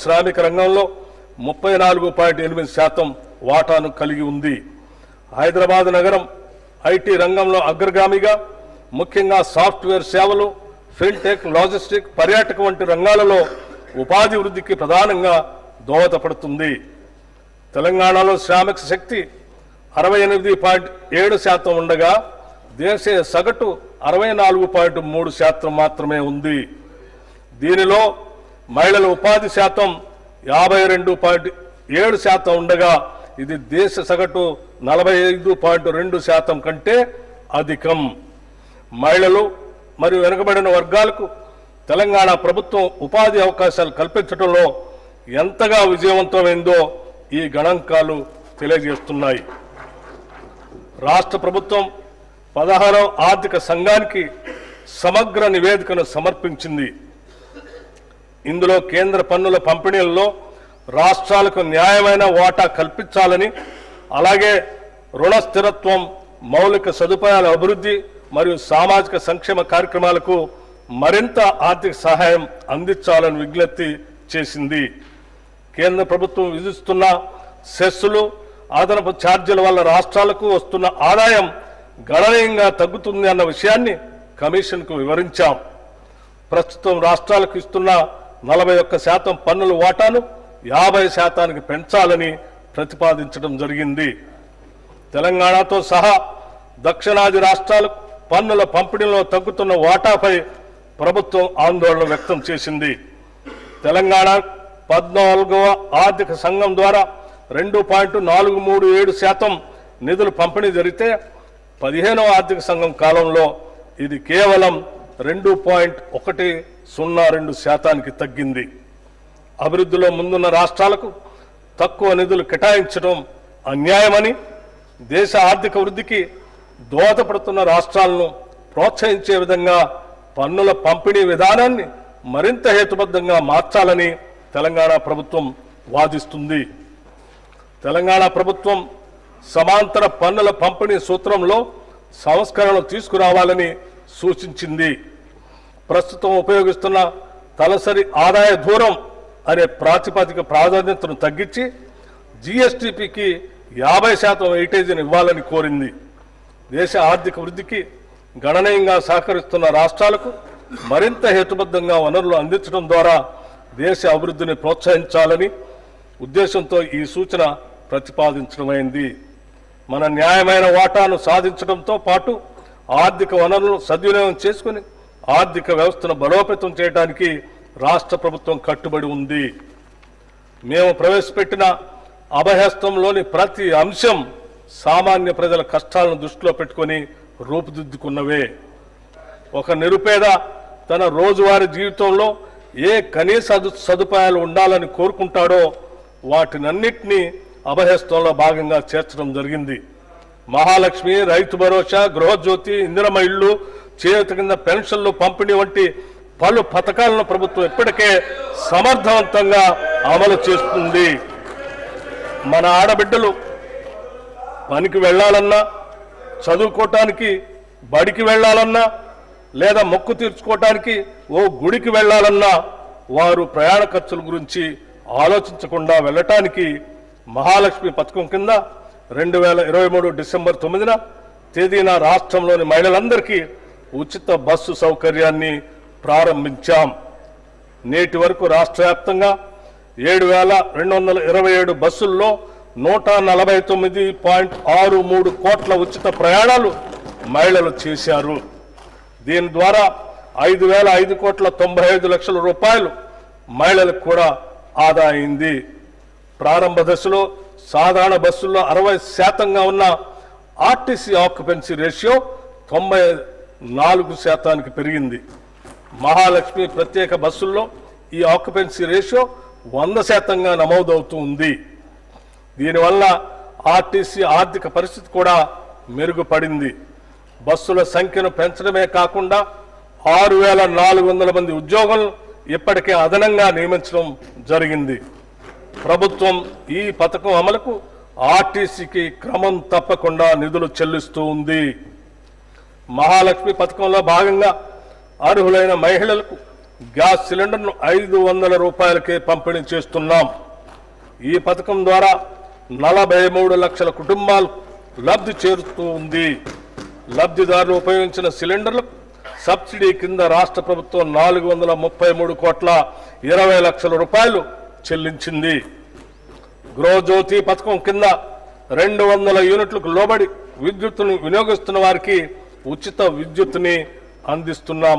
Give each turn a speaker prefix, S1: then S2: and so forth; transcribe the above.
S1: శ్రామిక రంగంలో 34.8% వాటాను కలిగి ఉంది. హైదరాబాద్ నగరం ఐటీ రంగంలో అగ్రగామిగా ముఖ్యంగా సాఫ్ట్వేర్ సేవలు, ఫిన్టెక్, లాజిస్టిక్, పర్యాటక వంటి రంగాలలో ఉపాధి వృద్ధికి ప్రధానంగా దోహదపడుతుంది. తెలంగాణలో శ్రామిక శక్తి 68.7% ఉండగా దేశీయ సగటు 64.3% మాత్రమే ఉంది. దీనిలో మహిళల ఉపాధి శాతం 52.7% ఉండగా ఇది దేశ సగటు 45.2% కంటే అధికం. మహిళలు మరియు వెనుకబడిన వర్గాలకు తెలంగాణ ప్రభుత్వం ఉపాధి అవకాశాలు కల్పించడంలో ఎంతగా విజయవంతమైందో ఈ గణాంకాలు తెలియజేస్తున్నాయి. రాష్ట్ర ప్రభుత్వం 16వ ఆర్థిక సంఘానికి సమగ్ర నివేదికను సమర్పించింది. ఇందులో కేంద్ర పన్నుల పంపిణీల్లో రాష్ట్రాలకు న్యాయమైన వాటా కల్పించాలని, అలాగే రుణ స్థిరత్వం, మౌలిక సదుపాయాల అభివృద్ధి మరియు సామాజిక సంక్షేమ కార్యక్రమాలకు మరింత ఆర్థిక సహాయం అందించాలని విజ్ఞప్తి చేసింది. కేంద్ర ప్రభుత్వం విధిస్తున్న సెస్సులు, అదనపు ఛార్జీల వల్ల రాష్ట్రాలకు వస్తున్న ఆదాయం గణనీయంగా తగ్గుతుంది అన్న విషయాన్ని కమిషన్కు వివరించాం. ప్రస్తుతం రాష్ట్రాలకు ఇస్తున్న 41% పన్నుల వాటాను 50%కి పెంచాలని ప్రతిపాదించడం జరిగింది. తెలంగాణతో సహా దక్షిణాది రాష్ట్రాలకు పన్నుల పంపిణీలో తగ్గుతున్న వాటాపై ప్రభుత్వం ఆందోళన వ్యక్తం చేసింది. తెలంగాణ 14వ ఆర్థిక సంఘం ద్వారా 2.437% నిధులు పంపిణీ జరిగితే 15వ ఆర్థిక సంఘం కాలంలో ఇది కేవలం 2.102% తగ్గింది. అభివృద్ధిలో ముందున్న రాష్ట్రాలకు తక్కువ నిధులు కేటాయించడం అన్యాయమని, దేశ ఆర్థిక వృద్ధికి దోహదపడుతున్న రాష్ట్రాలను ప్రోత్సహించే విధంగా పన్నుల పంపిణీ విధానాన్ని మరింత హేతుబద్ధంగా మార్చాలని తెలంగాణ ప్రభుత్వం వాదిస్తుంది. తెలంగాణ ప్రభుత్వం సమాంతర పన్నుల పంపిణీ సూత్రంలో సంస్కరణలు తీసుకురావాలని సూచించింది. ప్రస్తుతం ఉపయోగిస్తున్న తలసరి ఆదాయ దూరం అనే ప్రాతిపదిక ప్రాధాన్యతను తగ్గించి జీఎస్టీపీకి 50% వెయిటేజీని ఇవ్వాలని కోరింది. దేశ ఆర్థిక వృద్ధికి గణనీయంగా సహకరిస్తున్న రాష్ట్రాలకు మరింత హేతుబద్ధంగా వనరులు అందించడం ద్వారా దేశ అభివృద్ధిని ప్రోత్సహించాలని ఉద్దేశంతో ఈ సూచన ప్రతిపాదించడమైంది. మన న్యాయమైన వాటాను సాధించడంతో పాటు ఆర్థిక వనరులను సద్వినియోగం చేసుకుని ఆర్థిక వ్యవస్థను బలోపేతం చేయడానికి రాష్ట్ర ప్రభుత్వం కట్టుబడి ఉంది. మేము ప్రవేశపెట్టిన అభయహస్తంలోని ప్రతి అంశం సామాన్య ప్రజల కష్టాలను దృష్టిలో పెట్టుకొని రూపుదిద్దుకున్నవే. ఒక నిరుపేద తన రోజువారీ జీవితంలో ఏ కనీస సదుపాయాలు ఉండాలని కోరుకుంటాడో వాటినన్నిటినీ అభయహస్తంలో భాగంగా చేర్చడం జరిగింది. మహాలక్ష్మి, రైతు భరోసా, గృహజ్యోతి, ఇందిరమ్మ ఇళ్లు, చేయూత కింద పెన్షన్లు పంపిణీ వంటి పలు పథకాలను ప్రభుత్వం ఇప్పటికే సమర్థవంతంగా అమలు చేస్తుంది. మన ఆడబిడ్డలు పనికి వెళ్ళాలన్నా, చదువుకోవటానికి బడికి వెళ్ళాలన్నా, లేదా మొక్కు తీర్చుకోవటానికి ఓ గుడికి వెళ్ళాలన్నా వారు ప్రయాణ ఖర్చుల గురించి ఆలోచించకుండా వెళ్ళటానికి మహాలక్ష్మి పథకం కింద 2023 డిసెంబర్ 9న తేదీన రాష్ట్రంలోని మహిళలందరికీ ఉచిత బస్సు సౌకర్యాన్ని ప్రారంభించాం. నేటి వరకు రాష్ట్ర వ్యాప్తంగా 7,227 బస్సుల్లో 149.63 కోట్ల ఉచిత ప్రయాణాలు మహిళలు చేశారు. దీని ద్వారా 5,05,95 రూపాయలు మహిళలకు కూడా ఆదా అయింది. ప్రారంభ దశలో సాధారణ బస్సుల్లో 60% ఉన్న ఆర్టీసీ ఆక్యుపెన్సీ రేషియో 94%కి పెరిగింది. మహాలక్ష్మి ప్రత్యేక బస్సుల్లో ఈ ఆక్యుపెన్సీ రేషియో 100%గా నమోదవుతూ ఉంది. దీనివల్ల ఆర్టీసీ ఆర్థిక పరిస్థితి కూడా మెరుగుపడింది. బస్సుల సంఖ్యను పెంచడమే కాకుండా 6,400 మంది ఉద్యోగులను ఇప్పటికే అదనంగా నియమించడం జరిగింది. ప్రభుత్వం ఈ పథకం అమలుకు ఆర్టీసీకి క్రమం తప్పకుండా నిధులు చెల్లిస్తూ ఉంది. మహాలక్ష్మి పథకంలో భాగంగా అర్హులైన మహిళలకు గ్యాస్ సిలిండర్ను 500 రూపాయలకే పంపిణీ చేస్తున్నాం. ఈ పథకం ద్వారా 43 లక్షల కుటుంబాలు లబ్ధి చేరుతూ ఉంది. లబ్ధిదారులు ఉపయోగించిన సిలిండర్లకు సబ్సిడీ కింద రాష్ట్ర ప్రభుత్వం 433,20,00,000 చెల్లించింది. గృహజ్యోతి పథకం కింద 200 యూనిట్లకు లోబడి విద్యుత్తును వినియోగిస్తున్న వారికి ఉచిత విద్యుత్తుని అందిస్తున్నాం.